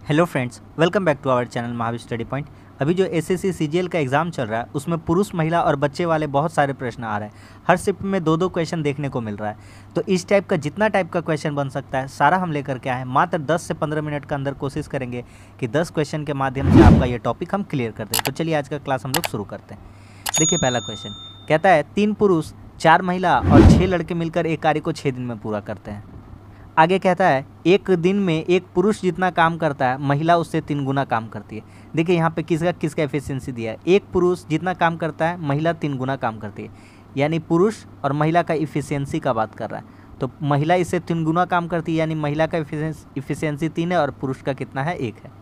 Hello friends, welcome back to our channel Mahavir study point. अभी जो SSC CGL का exam चल रहा है उसमें पुरुष, महिला और बच्चे वाले बहुत सारे प्रश्न आ रहे हैं। हर शिफ्ट में दो दो क्वेश्चन देखने को मिल रहा है। तो इस टाइप का जितना टाइप का क्वेश्चन बन सकता है सारा हम लेकर के आए हैं। मात्र 10 से 15 मिनट के अंदर कोशिश करेंगे कि 10 क्वेश्चन के माध्यम से आपका ये टॉपिक हम क्लियर कर दें। तो चलिए आज का क्लास हम लोग शुरू करते हैं। देखिए पहला क्वेश्चन कहता है 3 पुरुष 4 महिला और 6 लड़के मिलकर एक कार्य को 6 दिन में पूरा करते हैं। आगे कहता है एक दिन में एक पुरुष जितना काम करता है महिला उससे 3 गुना काम करती है। देखिए यहाँ पे किसका किसका एफिशिएंसी दिया है। एक पुरुष जितना काम करता है महिला 3 गुना काम करती है, यानी पुरुष और महिला का इफिशियंसी का बात कर रहा है। तो महिला इससे 3 गुना काम करती है, यानी महिला का इफिशियंसी 3 है और पुरुष का कितना है, 1 है।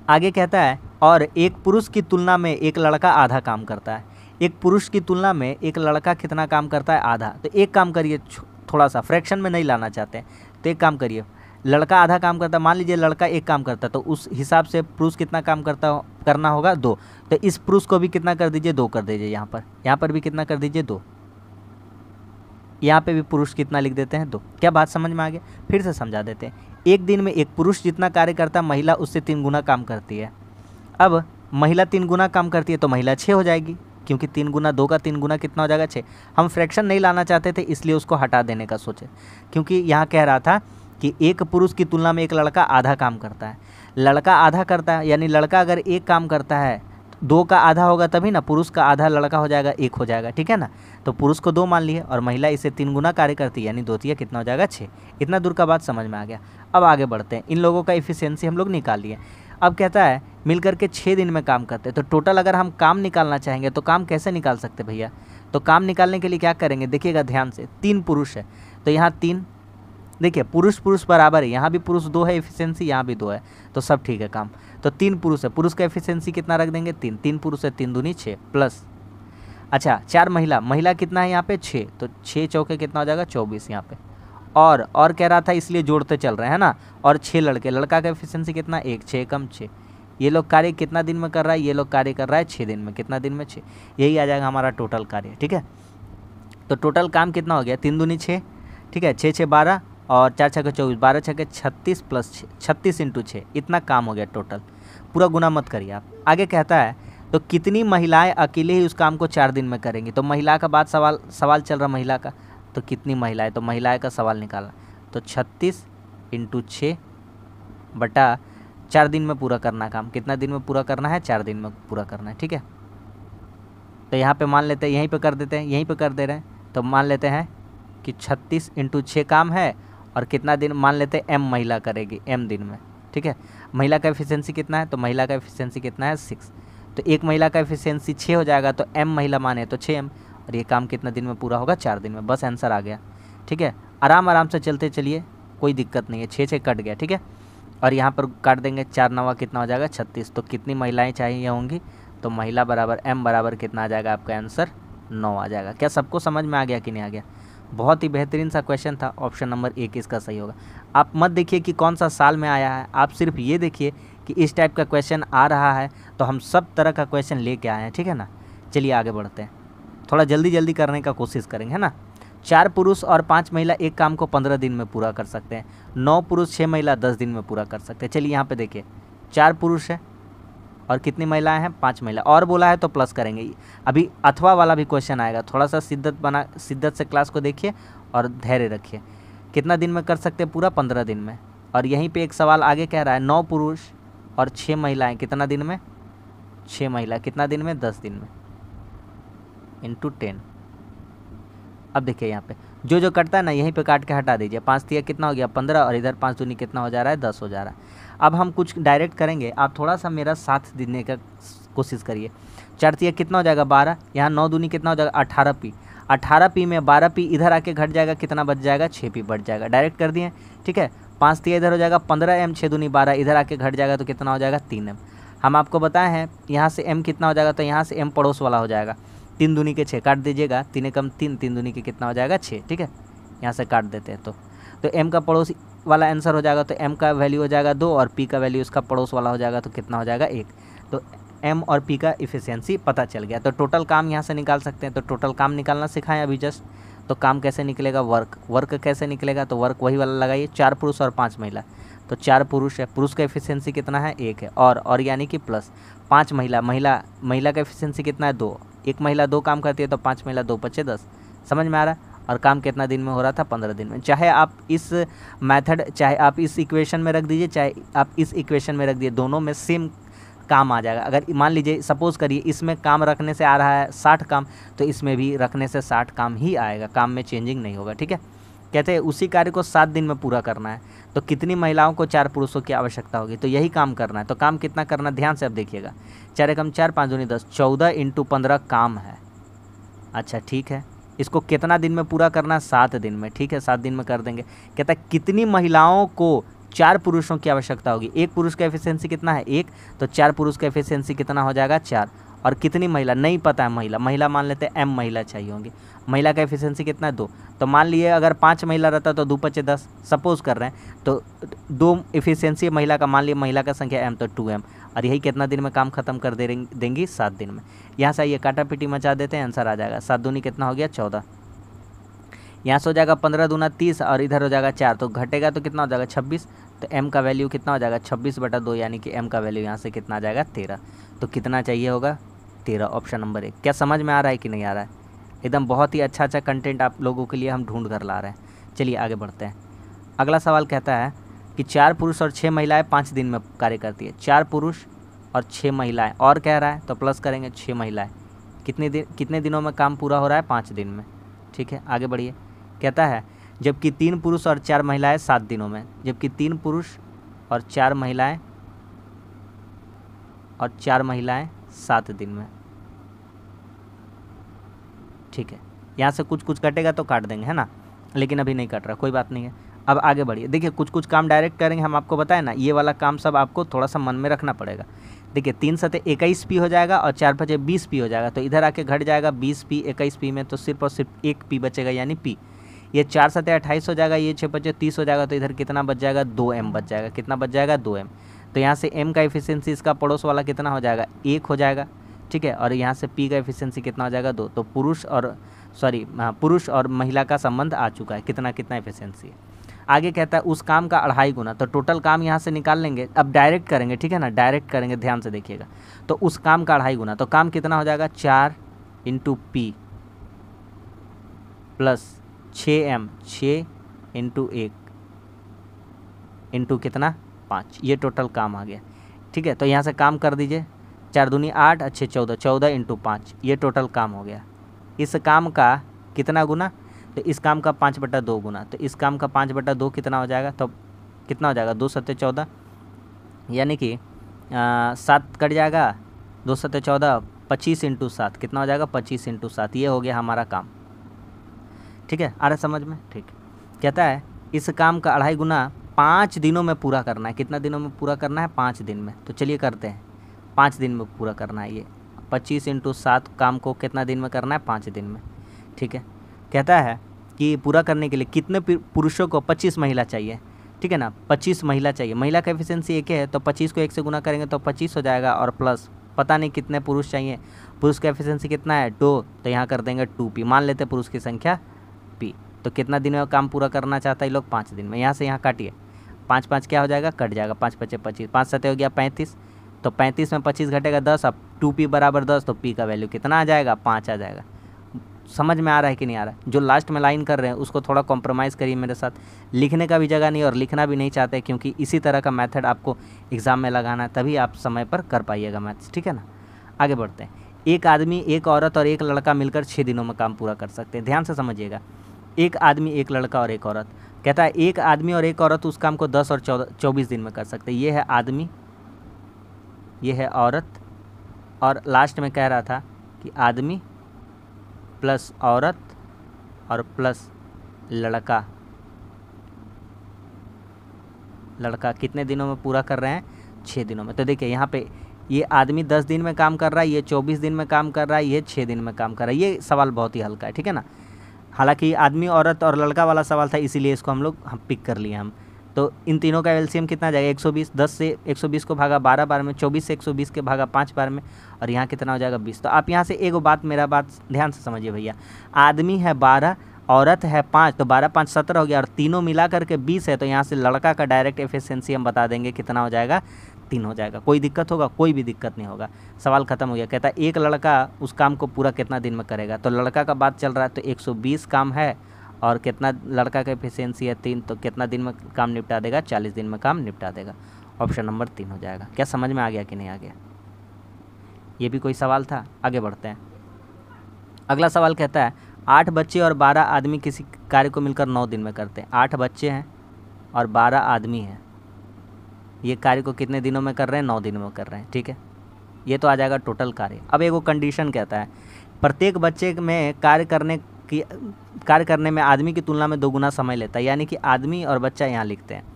आगे कहता है और एक पुरुष की तुलना में एक लड़का आधा काम करता है। एक पुरुष की तुलना में एक लड़का कितना काम करता है, आधा। तो एक काम करिए, थोड़ा सा फ्रैक्शन में नहीं लाना चाहते हैं तो एक काम करिए, लड़का आधा काम करता है, मान लीजिए लड़का 1 काम करता है तो उस हिसाब से पुरुष कितना काम करना होगा, 2। तो इस पुरुष को भी कितना कर दीजिए, 2 कर दीजिए। यहाँ पर भी कितना कर दीजिए, 2। यहाँ पे भी पुरुष कितना लिख देते हैं, 2। क्या बात समझ में आ गया? फिर से समझा देते हैं। एक दिन में एक पुरुष जितना कार्य करता है महिला उससे 3 गुना काम करती है। अब महिला 3 गुना काम करती है तो महिला 6 हो जाएगी, क्योंकि 3 गुना 2 का 3 गुना कितना हो जाएगा, 6। हम फ्रैक्शन नहीं लाना चाहते थे इसलिए उसको हटा देने का सोचे, क्योंकि यहाँ कह रहा था कि एक पुरुष की तुलना में एक लड़का आधा काम करता है। लड़का आधा करता है, यानी लड़का अगर 1 काम करता है 2 का आधा होगा तभी ना, पुरुष का आधा लड़का हो जाएगा, 1 हो जाएगा, ठीक है ना। तो पुरुष को 2 मान लिए और महिला इसे 3 गुना कार्य करती है, यानी 2 तिया कितना हो जाएगा, 6। इतना दूर का बात समझ में आ गया। अब आगे बढ़ते हैं। इन लोगों का इफिशियंसी हम लोग निकाल लिए। अब कहता है मिलकर के 6 दिन में काम करते हैं। तो टोटल अगर हम काम निकालना चाहेंगे तो काम कैसे निकाल सकते भैया? तो काम निकालने के लिए क्या करेंगे, देखिएगा ध्यान से। 3 पुरुष है तो यहाँ 3, देखिए पुरुष पुरुष बराबर है, यहाँ भी पुरुष 2 है एफिशिएंसी, यहाँ भी 2 है, तो सब ठीक है काम। तो 3 पुरुष है, पुरुष का एफिशिएंसी कितना रख देंगे, 3। 3 पुरुष है, 3 दूनी 6 प्लस, अच्छा 4 महिला, महिला कितना है यहाँ पे, 6। तो 6 चौके कितना हो जाएगा, 24 यहाँ पे। और कह रहा था इसलिए जोड़ते चल रहे हैं ना। और 6 लड़के, लड़का का एफिशिएंसी कितना, 1। 6 कम 6। ये लोग कार्य कितना दिन में कर रहा है, ये लोग कार्य कर रहा है 6 दिन में। कितना दिन में, 6। यही आ जाएगा हमारा टोटल कार्य, ठीक है। तो टोटल काम कितना हो गया, 3 दूनी 6, ठीक है, 6 6 12 और 4 6 24, 12 6 36 प्लस 6, 36 इंटू 6, इतना काम हो गया टोटल। पूरा गुना मत करिए आप। आगे कहता है तो कितनी महिलाएं अकेले ही उस काम को 4 दिन में करेंगी। तो महिला का बात सवाल चल रहा महिला का, तो कितनी महिलाएं, तो महिलाएं का सवाल निकालना। तो 36 इंटू 6 बटा 4 दिन में पूरा करना काम। कितना दिन में पूरा करना है, 4 दिन में पूरा करना है, ठीक है। तो यहाँ पे मान लेते हैं, यहीं पे कर देते हैं, यहीं पे कर दे रहे हैं। तो मान लेते हैं कि 36 इंटू 6 काम है और कितना दिन, मान लेते हैं m महिला करेगी, m दिन में, ठीक है। महिला का एफिशिएंसी कितना है, तो महिला का एफिशिएंसी कितना है, 6। तो एक महिला का एफिशिएंसी 6 हो जाएगा, तो m महिला माने तो 6m, और ये काम कितना दिन में पूरा होगा, 4 दिन में। बस आंसर आ गया, ठीक है। आराम से चलते चलिए, कोई दिक्कत नहीं है। 6 6 कट गया, ठीक है। और यहाँ पर काट देंगे, 4 9 कितना हो जाएगा, 36। तो कितनी महिलाएं चाहिए होंगी, तो महिला बराबर m बराबर कितना आ जाएगा, आपका आंसर 9 आ जाएगा। क्या सबको समझ में आ गया कि नहीं आ गया? बहुत ही बेहतरीन सा क्वेश्चन था। ऑप्शन नंबर 1 इसका सही होगा। आप मत देखिए कि कौन सा साल में आया है, आप सिर्फ ये देखिए कि इस टाइप का क्वेश्चन आ रहा है तो हम सब तरह का क्वेश्चन लेके आए हैं, ठीक है ना। चलिए आगे बढ़ते हैं, थोड़ा जल्दी करने का कोशिश करेंगे, है ना। 4 पुरुष और 5 महिला एक काम को 15 दिन में पूरा कर सकते हैं। 9 पुरुष 6 महिला 10 दिन में पूरा कर सकते हैं। चलिए यहाँ पे देखिए, 4 पुरुष है और कितनी महिलाएं हैं, 5 महिला। और बोला है तो प्लस करेंगे। अभी अथवा वाला भी क्वेश्चन आएगा, थोड़ा सा शिद्दत से क्लास को देखिए और धैर्य रखिए। कितना दिन में कर सकते हैं पूरा, 15 दिन में। और यहीं पे एक सवाल आगे कह रहा है 9 पुरुष और 6 महिलाएं कितना दिन में, 6 महिला कितना दिन में, 10 दिन में, इंटू 10। अब देखिए यहाँ पे जो कटता है ना, यहीं पे काट के हटा दीजिए। 5 तिया कितना हो गया, 15, और इधर 5 दूनी कितना हो जा रहा है, 10 हो जा रहा है। अब हम कुछ डायरेक्ट करेंगे, आप थोड़ा सा मेरा साथ देने का कोशिश करिए। 4 तिया कितना हो जाएगा, 12। यहाँ 9 दूनी कितना हो जाएगा, 18 पी। 18 पी में 12 पी इधर आके घट जाएगा, कितना बच जाएगा, 6 पी बढ़ जाएगा। डायरेक्ट कर दिए, ठीक है। 5 तिया इधर हो जाएगा 15m, 6 दूनी 12, इधर आके घट जाएगा तो कितना हो जाएगा, 3m। हम आपको बताए हैं यहाँ से m कितना हो जाएगा, तो यहाँ से m पड़ोस वाला हो जाएगा। 3 दूनी के 6 काट दीजिएगा, 3 कम 3, 3 दूनी के कितना हो जाएगा, 6, ठीक है। यहाँ से काट देते हैं तो m का पड़ोस वाला आंसर हो जाएगा। तो m का वैल्यू हो जाएगा 2 और p का वैल्यू इसका पड़ोस वाला हो जाएगा, तो कितना हो जाएगा, 1। तो m और p का इफिशियंसी पता चल गया। तो टोटल काम यहाँ से निकाल सकते हैं। तो टोटल काम निकालना सिखाएं अभी जस्ट। तो काम कैसे निकलेगा, वर्क कैसे निकलेगा, तो वर्क वही वाला लगाइए, 4 पुरुष और 5 महिला। तो 4 पुरुष है, पुरुष का एफिशिएंसी कितना है 1 है, और यानी कि प्लस 5 महिला का एफिशिएंसी कितना है 2, एक महिला 2 काम करती है तो 5 महिला 2 बचे 10। समझ में आ रहा है? और काम कितना दिन में हो रहा था 15 दिन में। चाहे आप इस मेथड, चाहे आप इस इक्वेशन में रख दीजिए, चाहे आप इस इक्वेशन में रख दीजिए, दोनों में सेम काम आ जाएगा। अगर मान लीजिए सपोज़ करिए इसमें काम रखने से आ रहा है 60 काम, तो इसमें भी रखने से 60 काम ही आएगा, काम में चेंजिंग नहीं होगा। ठीक है, कहते हैं उसी कार्य को 7 दिन में पूरा करना है, तो कितनी महिलाओं को 4 पुरुषों की आवश्यकता होगी, तो यही काम करना है। तो काम कितना करना, ध्यान से अब देखिएगा, 4 एकम 4, 5 दूनी 10, 14 × 15 काम है। अच्छा ठीक है, इसको कितना दिन में पूरा करना है, 7 दिन में। ठीक है, 7 दिन में कर देंगे। कहता है कितनी महिलाओं को 4 पुरुषों की आवश्यकता होगी, एक पुरुष का एफिशिएंसी कितना है 1, तो 4 पुरुष का एफिशिएंसी कितना हो जाएगा 4, और कितनी महिला नहीं पता है, महिला मान लेते हैं m महिला चाहिए होंगी, महिला का एफिशिएंसी कितना है 2, तो मान लिए अगर 5 महिला रहता तो 2 × 5 = 10 सपोज कर रहे हैं, तो 2 एफिशिएंसी महिला का, मान लिए महिला का संख्या m तो 2m, और यही कितना दिन में काम खत्म कर देंगी 7 दिन में। यहाँ से ये काटा पीटी मचा देते हैं, आंसर आ जाएगा 7 दूनी कितना हो गया 14, यहाँ से हो जाएगा 15 दूना 30, और इधर हो जाएगा 4, तो घटेगा तो कितना हो जाएगा 26, तो m का वैल्यू कितना हो जाएगा 26/2, यानी कि m का वैल्यू यहाँ से कितना आ जाएगा 13। तो कितना चाहिए होगा 13, ऑप्शन नंबर 1। क्या समझ में आ रहा है कि नहीं आ रहा है? एकदम बहुत ही अच्छा कंटेंट आप लोगों के लिए हम ढूंढ कर ला रहे हैं। चलिए आगे बढ़ते हैं। अगला सवाल कहता है कि 4 पुरुष और 6 महिलाएं 5 दिन में कार्य करती है। 4 पुरुष और 6 महिलाएं, और कह रहा है तो प्लस करेंगे 6 महिलाएं, कितने दिनों में काम पूरा हो रहा है 5 दिन में। ठीक है, आगे बढ़िए। कहता है जबकि 3 पुरुष और 4 महिलाएं 7 दिनों में, जबकि 3 पुरुष और 4 महिलाएं 7 दिन में। ठीक है, यहाँ से कुछ कटेगा तो काट देंगे, है ना, लेकिन अभी नहीं कट रहा, कोई बात नहीं है। अब आगे बढ़िए, देखिए कुछ काम डायरेक्ट करेंगे, हम आपको बताएं ना, ये वाला काम सब आपको थोड़ा सा मन में रखना पड़ेगा। देखिए 3 × 7 = 21 पी हो जाएगा, और 4 × 5 = 20 पी हो जाएगा, तो इधर आके घट जाएगा 20 पी, 21 पी में तो सिर्फ और सिर्फ 1 पी बचेगा, यानी पी। ये 4 × 7 = 28 हो जाएगा, ये 6 × 5 = 30 हो जाएगा, तो इधर कितना बच जाएगा 2m बच जाएगा। कितना बच जाएगा 2m। तो यहाँ से m का एफिशिएंसी इसका पड़ोस वाला कितना हो जाएगा 1 हो जाएगा। ठीक है, और यहाँ से p का एफिशिएंसी कितना हो जाएगा 2। तो पुरुष और महिला का संबंध आ चुका है, कितना एफिशिएंसी है। आगे कहता है उस काम का 2.5 गुना, तो टोटल काम यहाँ से निकाल लेंगे। अब डायरेक्ट करेंगे, ठीक है ना, डायरेक्ट करेंगे, ध्यान से देखिएगा। तो उस काम का 2.5 गुना, तो काम कितना हो जाएगा 4 × p प्लस 6m, 6 × 1 इंटू कितना 5, ये टोटल काम आ गया। ठीक है, तो यहाँ से काम कर दीजिए, 4 दूनी 8, अच्छे 14, 14 × 5, ये टोटल काम हो गया। इस काम का कितना गुना, तो इस काम का 5/2 गुना, तो इस काम का 5/2 कितना हो जाएगा, तो कितना हो जाएगा 2 × 7 = 14, यानी कि 7 कट जाएगा, 2 × 7 = 14, 25 × 7 कितना हो जाएगा 25 × 7, ये हो गया हमारा काम। ठीक है, आ रहा समझ में? ठीक, कहता है इस काम का 2.5 गुना 5 दिनों में पूरा करना है। कितना दिनों में पूरा करना है 5 दिन में, तो चलिए करते हैं, 5 दिन में पूरा करना है। ये 25 × 7 काम को कितना दिन में करना है 5 दिन में। ठीक है, कहता है कि पूरा करने के लिए कितने पुरुषों को 25 महिला चाहिए। ठीक है ना, 25 महिला चाहिए, महिला का एफिशिएंसी 1 है, तो 25 को 1 से गुना करेंगे तो 25 हो जाएगा, और प्लस पता नहीं कितने पुरुष चाहिए, पुरुष का एफिशिएंसी कितना है 2, तो यहाँ कर देंगे 2p, मान लेते पुरुष की संख्या p। तो कितना दिन में काम पूरा करना चाहता है लोग 5 दिन में। यहाँ से यहाँ काटिए, 5 × 5 क्या हो जाएगा, कट जाएगा, 5 × 5 = 25, 5 × 7 हो गया 35, तो 35 में 25 घटेगा 10, अब 2p = 10, तो p का वैल्यू कितना आ जाएगा 5 आ जाएगा। समझ में आ रहा है कि नहीं आ रहा है? जो लास्ट में लाइन कर रहे हैं उसको थोड़ा कॉम्प्रोमाइज़ करिए मेरे साथ, लिखने का भी जगह नहीं और लिखना भी नहीं चाहते, क्योंकि इसी तरह का मेथड आपको एग्ज़ाम में लगाना है, तभी आप समय पर कर पाइएगा मैथ्स। ठीक है ना, आगे बढ़ते हैं। एक आदमी, एक औरत और एक लड़का मिलकर 6 दिनों में काम पूरा कर सकते हैं। ध्यान से समझिएगा, एक आदमी, एक लड़का और एक औरत। कहता है एक आदमी और एक औरत उस काम को 10 और 24 दिन में कर सकते हैं। ये है आदमी, ये है औरत, और लास्ट में कह रहा था कि आदमी प्लस औरत और प्लस लड़का कितने दिनों में पूरा कर रहे हैं 6 दिनों में। तो देखिए यहाँ पे ये आदमी 10 दिन में काम कर रहा है, ये 24 दिन में काम कर रहा है, ये 6 दिन में काम कर रहा है। ये सवाल बहुत ही हल्का है, ठीक है ना। हालांकि आदमी, औरत और लड़का वाला सवाल था, इसीलिए इसको हम पिक कर लिए हम। तो इन तीनों का एलसीएम कितना जाएगा 120, 10 से 120 को भागा 12 बार में, 24 से 120 के भागा 5 बार में, और यहाँ कितना हो जाएगा 20। तो आप यहाँ से एक बात, मेरा बात ध्यान से समझिए भैया, आदमी है 12, औरत है 5, तो 12 5 17 हो गया, और तीनों मिला करके 20 है, तो यहाँ से लड़का का डायरेक्ट एफिशिएंसी हम बता देंगे कितना हो जाएगा, 3 हो जाएगा। कोई दिक्कत होगा? कोई भी दिक्कत नहीं होगा, सवाल खत्म हो गया। कहता है एक लड़का उस काम को पूरा कितना दिन में करेगा, तो लड़का का बात चल रहा है, तो 120 काम है और कितना लड़का का एफिशिएंसी है 3, तो कितना दिन में काम निपटा देगा, 40 दिन में काम निपटा देगा। ऑप्शन नंबर 3 हो जाएगा। क्या समझ में आ गया कि नहीं आ गया? ये भी कोई सवाल था? आगे बढ़ते हैं। अगला सवाल कहता है 8 बच्चे और 12 आदमी किसी कार्य को मिलकर 9 दिन में करते हैं। 8 बच्चे हैं और 12 आदमी हैं, ये कार्य को कितने दिनों में कर रहे हैं, 9 दिनों में कर रहे हैं। ठीक है, ये तो आ जाएगा टोटल कार्य। अब एक वो कंडीशन कहता है प्रत्येक बच्चे में कार्य करने में आदमी की तुलना में 2 गुना समय लेता है, यानी कि आदमी और बच्चा यहाँ लिखते हैं।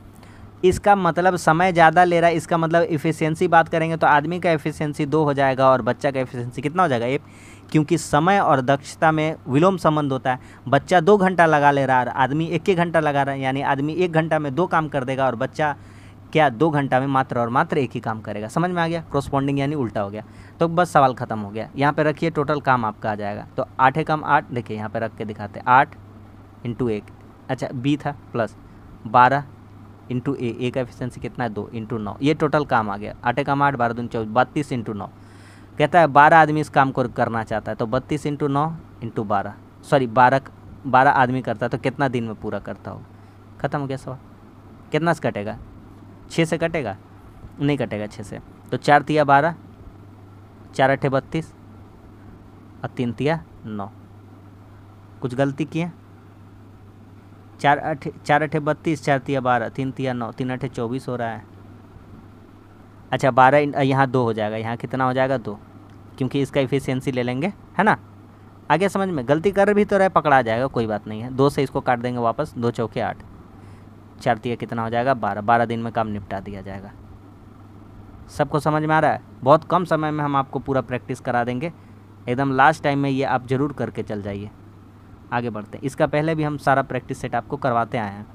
इसका मतलब समय ज़्यादा ले रहा है, इसका मतलब इफ़िशियंसी बात करेंगे तो आदमी का एफिशिएंसी 2 हो जाएगा और बच्चा का एफिशिएंसी कितना हो जाएगा, 1, क्योंकि समय और दक्षता में विलोम संबंध होता है। बच्चा 2 घंटा लगा ले रहा है, आदमी 1 घंटा लगा रहा है, यानी आदमी 1 घंटा में 2 काम कर देगा और बच्चा क्या 2 घंटा में मात्र और मात्र 1 ही काम करेगा। समझ में आ गया? क्रॉसपॉन्डिंग यानी उल्टा हो गया। तो बस सवाल खत्म हो गया। यहाँ पे रखिए टोटल काम आपका आ जाएगा। तो 8 कम 8, देखिए यहाँ पे रख के दिखाते हैं, 8 × 1, अच्छा बी था, प्लस 12 × ए का एफिशिएंसी कितना है, 2 × 9, ये टोटल काम आ गया। 8 कम 8, 12 दूनी 24, 32 × 9। कहता है 12 आदमी इस काम को करना चाहता है, तो 32 × 9 × 12, सॉरी 12 आदमी करता है, तो कितना दिन में पूरा करता हो। खत्म हो गया सवाल। कितना से कटेगा, 6 से कटेगा? नहीं कटेगा 6 से। तो 4 तिया 12, 4 8 32 और 3 तिया 9। कुछ गलती किए? 4 8 32, 4 तिया 12, 3 तिया 9, 3 8 24 हो रहा है। अच्छा 12 यहाँ 2 हो जाएगा, यहाँ कितना हो जाएगा, 2, क्योंकि इसका एफिशिएंसी ले लेंगे, है ना। आगे समझ में? गलती कर भी तो रहे, पकड़ा जाएगा, कोई बात नहीं है। 2 से इसको काट देंगे वापस, 2 चौके 8, 4 तिया कितना हो जाएगा, 12 दिन में काम निपटा दिया जाएगा। सबको समझ में आ रहा है? बहुत कम समय में हम आपको पूरा प्रैक्टिस करा देंगे, एकदम लास्ट टाइम में ये आप ज़रूर करके चल जाइए। आगे बढ़ते हैं। इसका पहले भी हम सारा प्रैक्टिस सेट आपको करवाते आए हैं।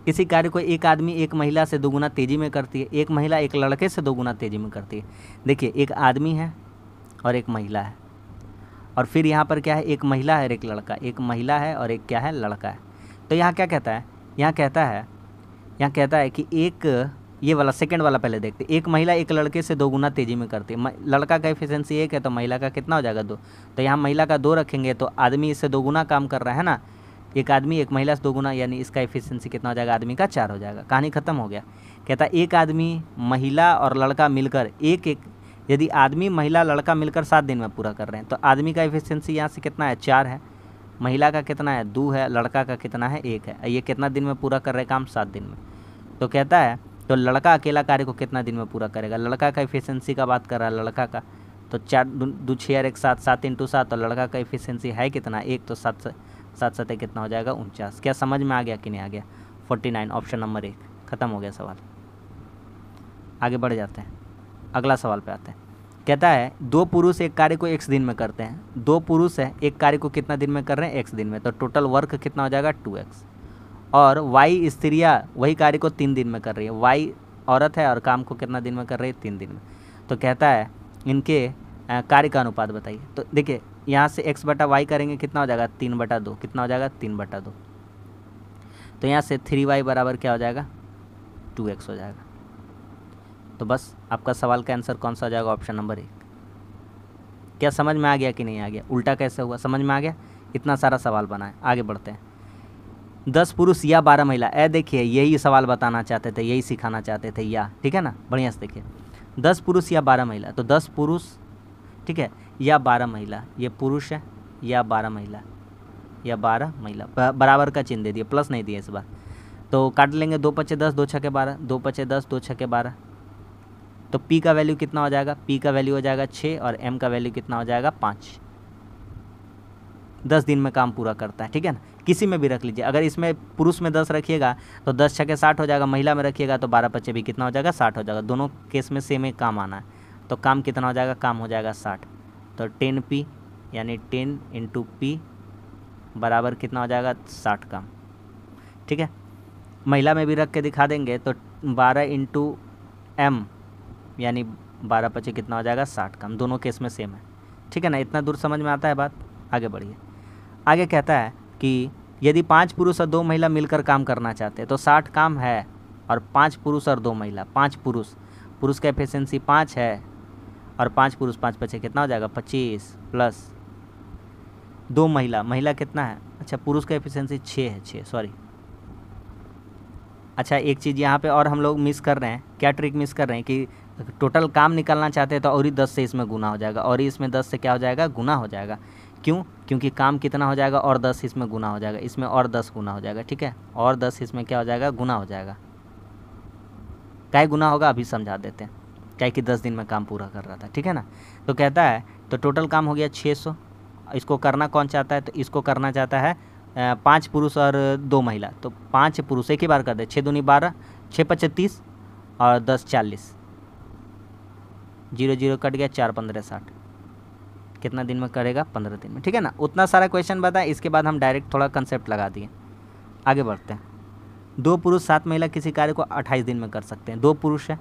किसी कार्य को एक आदमी एक महिला से 2 गुना तेज़ी में करती है, एक महिला एक लड़के से 2 गुना तेज़ी में करती है। देखिए एक आदमी है और एक महिला है, और फिर यहाँ पर क्या है, एक महिला है और एक लड़का, एक महिला है और एक क्या है, लड़का है। तो यहाँ क्या कहता है, यहाँ कहता है कि एक, ये वाला सेकंड वाला पहले देखते, एक महिला एक लड़के से 2 गुना तेज़ी में करती है। लड़का का एफिशिएंसी 1 है, तो महिला का कितना हो जाएगा, 2। तो यहाँ महिला का 2 रखेंगे, तो आदमी इससे 2 गुना काम कर रहा है ना, एक आदमी एक महिला से 2 गुना, यानी इसका एफिशिएंसी कितना हो जाएगा, आदमी का 4 हो जाएगा। कहानी खत्म हो गया। कहता है एक आदमी महिला और लड़का मिलकर यदि आदमी महिला लड़का मिलकर 7 दिन में पूरा कर रहे हैं, तो आदमी का एफिशिएंसी यहाँ से कितना है, 4 है, महिला का कितना है, 2 है, लड़का का कितना है, 1 है। ये कितना दिन में पूरा कर रहे काम, 7 दिन में। तो कहता है तो लड़का अकेला कार्य को कितना दिन में पूरा करेगा, लड़का का एफिशिएंसी का बात कर रहा है लड़का का, तो 4 2 6 और 1 7, 7 × 7, तो लड़का का एफिशिएंसी है कितना, 1, तो 7 7 कितना हो जाएगा, 49। क्या समझ में आ गया कि नहीं आ गया? 49, ऑप्शन नंबर 1। खत्म हो गया सवाल। आगे बढ़ जाते हैं, अगला सवाल पे आते हैं। कहता है 2 पुरुष एक कार्य को x दिन में करते हैं। 2 पुरुष है, एक कार्य को कितना दिन में कर रहे हैं, x दिन में, तो टोटल वर्क कितना हो जाएगा, 2x। और y स्त्रियाँ वही कार्य को 3 दिन में कर रही है, y औरत है और काम को कितना दिन में कर रही है, 3 दिन में। तो कहता है इनके कार्य का अनुपात बताइए। तो देखिए यहाँ से x बटा y करेंगे, कितना हो जाएगा, 3/2, कितना हो जाएगा, 3/2। तो यहाँ से 3y बराबर क्या हो जाएगा, 2x हो जाएगा। तो बस आपका सवाल का आंसर कौन सा हो जाएगा, ऑप्शन नंबर 1। क्या समझ में आ गया कि नहीं आ गया? उल्टा कैसे हुआ, समझ में आ गया? इतना सारा सवाल बना है। आगे बढ़ते हैं। 10 पुरुष या 12 महिला, देखिए यही सवाल बताना चाहते थे, यही सिखाना चाहते थे, या ठीक है ना, बढ़िया से देखिए। 10 पुरुष या 12 महिला, तो 10 पुरुष ठीक है या 12 महिला, ये पुरुष है या 12 महिला या 12 महिला, बराबर का चिन्ह दे दिए, प्लस नहीं दिए इस बार। तो काट लेंगे, 2 × 5 = 10, 2 × 6 = 12, 2 × 5 = 10, 2 × 6 = 12। तो P का वैल्यू कितना हो जाएगा, P का वैल्यू हो जाएगा 6 और M का वैल्यू कितना हो जाएगा, 5। 10 दिन में काम पूरा करता है, ठीक है ना। किसी में भी रख लीजिए, अगर इसमें पुरुष में 10 रखिएगा तो 10 × 6 = 60 हो जाएगा, महिला में रखिएगा तो 12 × 5 भी कितना हो जाएगा, 60 हो जाएगा। दोनों केस में सेम ही काम आना है, तो काम कितना हो जाएगा, काम हो जाएगा 60। तो 10P यानी 10 × P बराबर कितना हो जाएगा, 60 काम, ठीक है। महिला में भी रख के दिखा देंगे तो 12 × M यानी 12 × 5 कितना हो जाएगा, 60 काम। दोनों केस में सेम है, ठीक है ना। इतना दूर समझ में आता है बात? आगे बढ़िए। आगे कहता है कि यदि 5 पुरुष और 2 महिला मिलकर काम करना चाहते हैं तो 60 काम है और 5 पुरुष और 2 महिला, 5 पुरुष का एफिशिएंसी 5 है और 5 पुरुष 5 बचे कितना हो जाएगा 25 प्लस 2 महिला कितना है, अच्छा पुरुष का एफिशिएंसी 6 है, 6 सॉरी। अच्छा एक चीज़ यहाँ पे और हम लोग मिस कर रहे हैं, क्या ट्रिक मिस कर रहे हैं कि टोटल काम निकालना चाहते हैं तो और ही 10 से इसमें गुना हो जाएगा, और ही इसमें 10 से क्या हो जाएगा गुना हो जाएगा। क्यों? क्योंकि काम कितना हो जाएगा और 10 इसमें गुना हो जाएगा, इसमें और 10 गुना हो जाएगा, ठीक है, और 10 इसमें क्या हो जाएगा गुना हो जाएगा। क्या गुना होगा अभी समझा देते हैं, क्या कि 10 दिन में काम पूरा कर रहा था, ठीक है ना। तो कहता है तो टोटल काम हो गया 600, इसको करना कौन चाहता है, तो इसको करना चाहता है 5 पुरुष और 2 महिला, तो 5 पुरुष एक ही बार कर दे, 6 दूनी 12, 6 पचे 30 और 10 40, 0 0 कट गया, 4 15 60, कितना दिन में करेगा 15 दिन में, ठीक है ना। उतना सारा क्वेश्चन बताया, इसके बाद हम डायरेक्ट थोड़ा कंसेप्ट लगा दिए, आगे बढ़ते हैं। 2 पुरुष 7 महिला किसी कार्य को 28 दिन में कर सकते हैं, 2 पुरुष है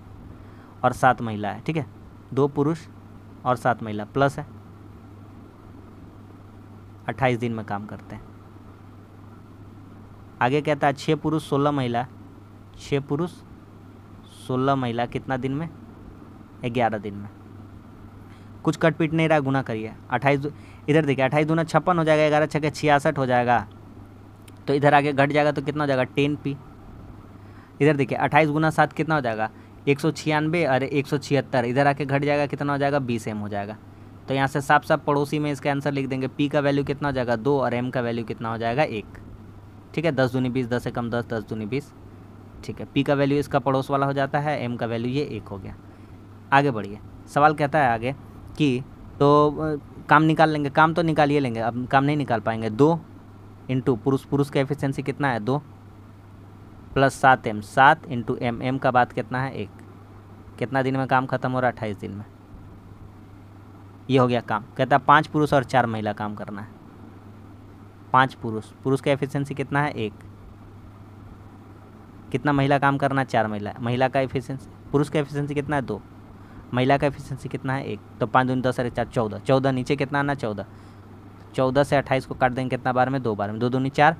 और 7 महिला है, ठीक है, 2 पुरुष और 7 महिला प्लस है 28 दिन में काम करते हैं। आगे कहता है 6 पुरुष 16 महिला, 6 पुरुष 16 महिला कितना दिन में 11 दिन में। कुछ कट पीट नहीं रहा, गुना करिए 28, इधर देखिए 28 दूना 56 हो जाएगा, 11 छक्के 66 हो जाएगा, तो इधर आगे घट जाएगा तो कितना हो जाएगा 10p। इधर देखिए 28 गुना 7 कितना हो जाएगा 196 और 176, इधर आके घट जाएगा कितना हो जाएगा 20m हो जाएगा। तो यहाँ से साफ साफ पड़ोसी में इसका आंसर लिख देंगे, p का वैल्यू कितना हो जाएगा 2 और m का वैल्यू कितना हो जाएगा 1, ठीक है। 10 दूनी 20, 10 से कम 10, 10 दूनी 20, ठीक है। p का वैल्यू इसका पड़ोस वाला हो जाता है, m का वैल्यू ये 1 हो गया। आगे बढ़िए, सवाल कहता है आगे कि तो काम निकाल लेंगे, काम तो निकालिए लेंगे, अब काम नहीं निकाल पाएंगे। 2 इंटू पुरुष का एफिशिएंसी कितना है 2 प्लस 7m, 7 इंटू m का बात कितना है 1, कितना दिन में काम खत्म हो रहा है 28 दिन में। ये हो गया काम। कहता है 5 पुरुष और 4 महिला काम करना है, 5 पुरुष का एफिशिएंसी कितना है 1, कितना महिला काम करना है 4 महिला का एफिशिएंसी, पुरुष का एफिशिएंसी कितना है 2, महिला का एफिशिएंसी कितना है 1, तो 5 दूनी 10 और 4 14, 14 नीचे कितना आना 14, 14 से 28 को काट देंगे कितना बार में 2 बार में, 2 दूनी 4,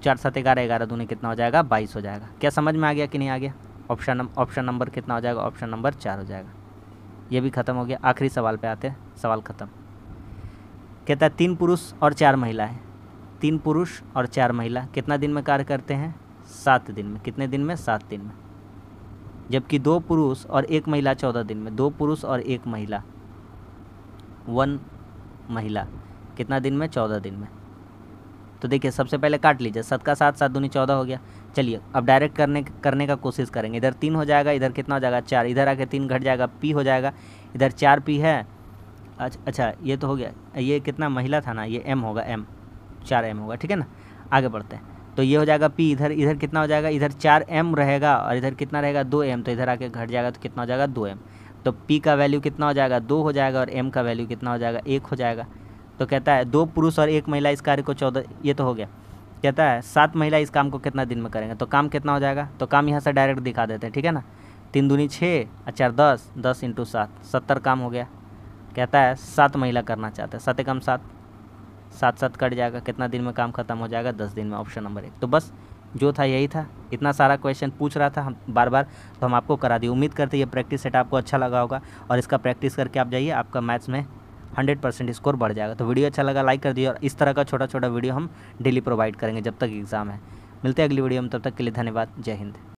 4 7 11, 11 दूनी कितना हो जाएगा 22 हो जाएगा। क्या समझ में आ गया कि नहीं आ गया? ऑप्शन नंबर कितना हो जाएगा, ऑप्शन नंबर 4 हो जाएगा। ये भी खत्म हो गया। आखिरी सवाल पे आते हैं, सवाल खत्म। कहता है 3 पुरुष और 4 महिला है, 3 पुरुष और 4 महिला कितना दिन में कार्य करते हैं 7 दिन में, कितने दिन में 7 दिन में, जबकि 2 पुरुष और 1 महिला 14 दिन में, 2 पुरुष और 1 महिला 1 महिला कितना दिन में 14 दिन में। तो देखिए सबसे पहले काट लीजिए, 7 का 7, 7 दूनी 14 हो गया। चलिए अब डायरेक्ट करने का कोशिश करेंगे। इधर 3 हो जाएगा, इधर कितना हो जाएगा 4, इधर आके 3 घट जाएगा p हो जाएगा, इधर 4p है। अच्छा ये तो हो गया, ये कितना महिला था ना, ये m होगा, m 4m होगा, ठीक है ना। आगे बढ़ते हैं, तो ये हो जाएगा p, इधर कितना हो जाएगा, इधर 4m रहेगा और इधर कितना रहेगा 2m, तो इधर आके घट जाएगा तो कितना हो जाएगा 2m, तो p का वैल्यू कितना हो जाएगा 2 हो जाएगा और m का वैल्यू कितना हो जाएगा 1 हो जाएगा। तो कहता है 2 पुरुष और 1 महिला इस कार्य को 14, ये तो हो गया। कहता है 7 महिला इस काम को कितना दिन में करेंगे, तो काम कितना हो जाएगा, तो काम यहाँ से डायरेक्ट दिखा देते हैं, ठीक है ना। 3 दूनी 6 और 4 10, 10 इंटू 7, 70 काम हो गया। कहता है 7 महिला करना चाहते हैं, 7 कम 7, 7 7 कट जाएगा, कितना दिन में काम खत्म हो जाएगा 10 दिन में, ऑप्शन नंबर 1। तो बस जो था यही था, इतना सारा क्वेश्चन पूछ रहा था हम बार बार, तो हम आपको करा दिए। उम्मीद करते हैं ये प्रैक्टिस सेट आपको अच्छा लगा होगा और इसका प्रैक्टिस करके आप जाइए, आपका मैथ्स में 100% स्कोर बढ़ जाएगा। तो वीडियो अच्छा लगा लाइक कर दिए, और इस तरह का छोटा छोटा वीडियो हम डेली प्रोवाइड करेंगे जब तक एग्ज़ाम है। मिलते हैं अगली वीडियो में, तब तक के लिए धन्यवाद। जय हिंद।